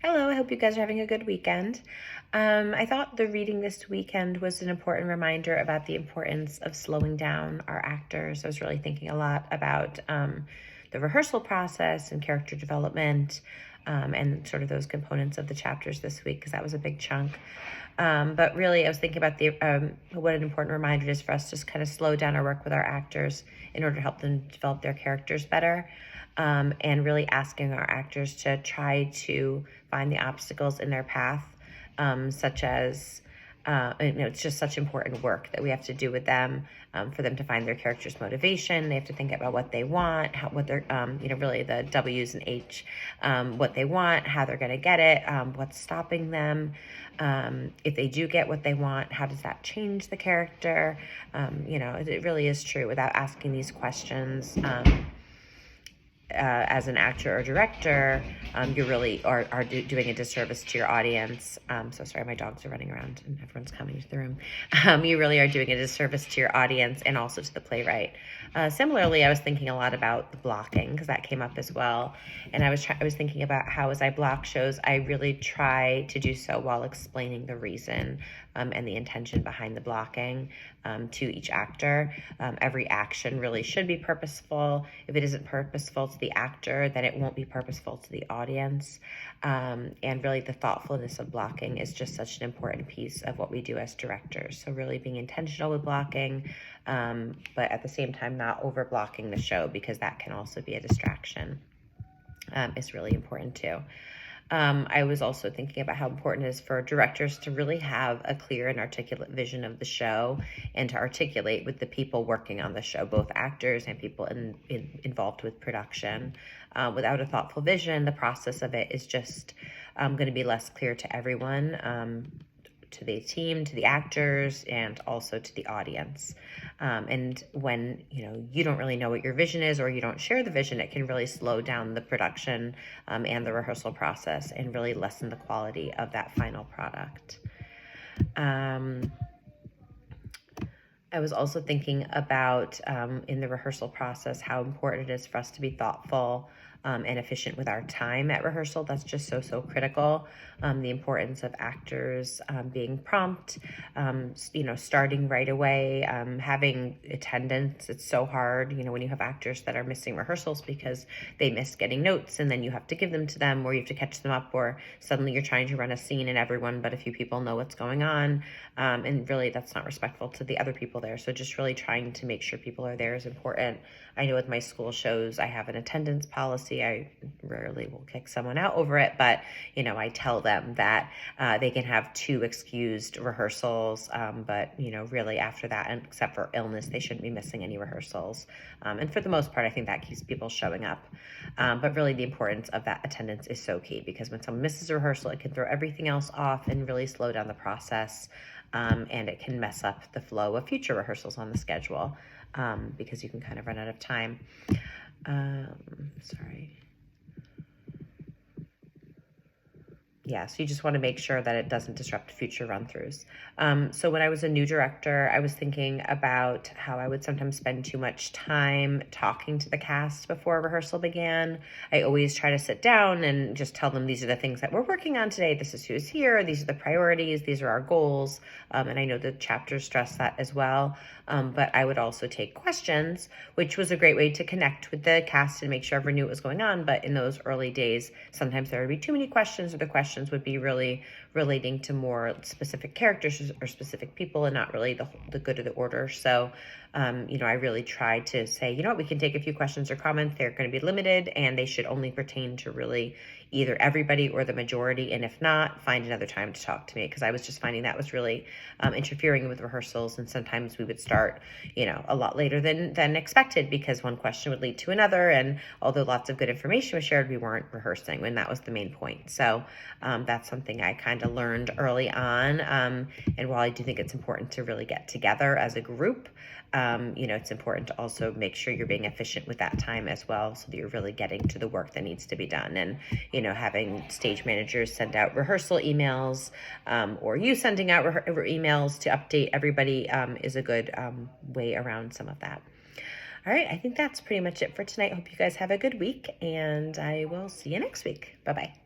Hello, I hope you guys are having a good weekend. I thought the reading this weekend was an important reminder about the importance of slowing down our actors. I was really thinking a lot about the rehearsal process and character development and sort of those components of the chapters this week because that was a big chunk. But really, I was thinking about what an important reminder it is for us to just kind of slow down our work with our actors in order to help them develop their characters better. And really asking our actors to try to find the obstacles in their path, such as, it's just such important work that we have to do with them for them to find their character's motivation. They have to think about what they want, what they're, really the W's and H, what they want, how they're going to get it, what's stopping them. If they do get what they want, how does that change the character? It really is true without asking these questions. As an actor or director, you really are doing a disservice to your audience. So sorry, my dogs are running around and everyone's coming into the room. You really are doing a disservice to your audience and also to the playwright. Similarly, I was thinking a lot about the blocking because that came up as well. And I was thinking about how as I block shows, I really try to do so while explaining the reason and the intention behind the blocking to each actor. Every action really should be purposeful. If it isn't purposeful to the actor, then it won't be purposeful to the audience. And really the thoughtfulness of blocking is just such an important piece of what we do as directors. So really being intentional with blocking, but at the same time not over blocking the show because that can also be a distraction is really important too. I was also thinking about how important it is for directors to really have a clear and articulate vision of the show and to articulate with the people working on the show, both actors and people involved with production. Without a thoughtful vision, the process of it is just going to be less clear to everyone, to the team, to the actors, and also to the audience. And when you don't really know what your vision is or you don't share the vision, it can really slow down the production and the rehearsal process and really lessen the quality of that final product. I was also thinking about in the rehearsal process how important it is for us to be thoughtful and efficient with our time at rehearsal. That's just so critical. The importance of actors being prompt, starting right away, having attendance. It's so hard, when you have actors that are missing rehearsals because they miss getting notes and then you have to give them to them or you have to catch them up or suddenly you're trying to run a scene and everyone but a few people know what's going on. And really that's not respectful to the other people there. So just really trying to make sure people are there is important. I know with my school shows, I have an attendance policy. I rarely will kick someone out over it, but, I tell them that they can have 2 excused rehearsals, but, really after that, and except for illness, they shouldn't be missing any rehearsals. And for the most part, I think that keeps people showing up. But really the importance of that attendance is so key because when someone misses a rehearsal, it can throw everything else off and really slow down the process. And it can mess up the flow of future rehearsals on the schedule because you can kind of run out of time. Sorry. Yeah, so you just want to make sure that it doesn't disrupt future run-throughs. So when I was a new director, I was thinking about how I would sometimes spend too much time talking to the cast before rehearsal began. I always try to sit down and just tell them these are the things that we're working on today. This is who's here. These are the priorities. These are our goals. And I know the chapters stress that as well. But I would also take questions, which was a great way to connect with the cast and make sure everyone knew what was going on. But in those early days, sometimes there would be too many questions or the questions would be really relating to more specific characters or specific people and not really the good of the order. So, I really try to say, we can take a few questions or comments. They're going to be limited and they should only pertain to really either everybody or the majority. And if not, find another time to talk to me because I was just finding that was really interfering with rehearsals. And sometimes we would start, a lot later than expected because one question would lead to another. And although lots of good information was shared, we weren't rehearsing when that was the main point. So that's something I kind of learned early on. And while I do think it's important to really get together as a group, it's important to also make sure you're being efficient with that time as well so that you're really getting to the work that needs to be done. And, having stage managers send out rehearsal emails or you sending out emails to update everybody is a good way around some of that. All right, I think that's pretty much it for tonight. Hope you guys have a good week and I will see you next week. Bye-bye.